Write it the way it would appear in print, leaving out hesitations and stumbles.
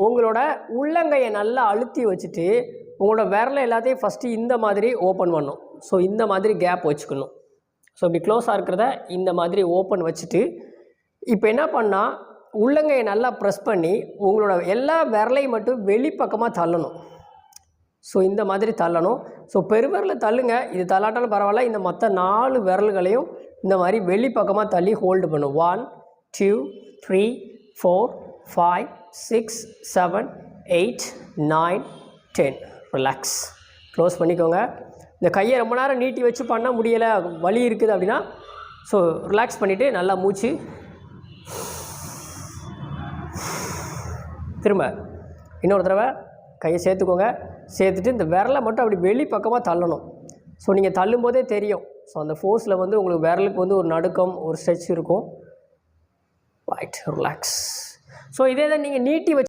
உங்களோட உள்ளங்கையை நல்லா அழுத்தி வச்சுட்டு உங்களோட விரலை எல்லாத்தையும் ஃபஸ்ட்டு இந்த மாதிரி ஓப்பன் பண்ணணும். ஸோ இந்த மாதிரி கேப் வச்சுக்கணும். ஸோ இப்படி க்ளோஸாக இருக்கிறத இந்த மாதிரி ஓப்பன் வச்சுட்டு இப்போ என்ன பண்ணால் உள்ளங்கையை நல்லா ப்ரெஸ் பண்ணி உங்களோட எல்லா விரலையும் மட்டும் வெளிப்பக்கமாக தள்ளணும். ஸோ இந்த மாதிரி தள்ளணும். ஸோ பெருவிரலில் தள்ளுங்க, இது தள்ளாட்டாலும் பரவாயில்ல. இந்த மற்ற 4 விரல்களையும் இந்த மாதிரி வெளிப்பக்கமாக தள்ளி ஹோல்டு பண்ணும். 1 2 3 4 5 6 7 8 9 10. ரிலாக்ஸ். க்ளோஸ் பண்ணிக்கோங்க. இந்த கையை ரொம்ப நேரம் நீட்டி வச்சு பண்ண முடியலை, வலி இருக்குது அப்படின்னா ஸோ ரிலாக்ஸ் பண்ணிவிட்டு நல்லா மூச்சு திரும்ப இன்னொரு தடவை கையை சேர்த்துக்கோங்க. சேர்த்துட்டு இந்த விரலை மட்டும் அப்படி வெளி பக்கமாக தள்ளணும். ஸோ நீங்கள் தள்ளும்போதே தெரியும். ஸோ அந்த ஃபோர்ஸில் வந்து உங்களுக்கு விரலுக்கு வந்து ஒரு நடுக்கம், ஒரு ஸ்ட்ரெச் இருக்கும். Right, relax. ஸோ இதே தான் நீங்கள் நீட்டி வச்சு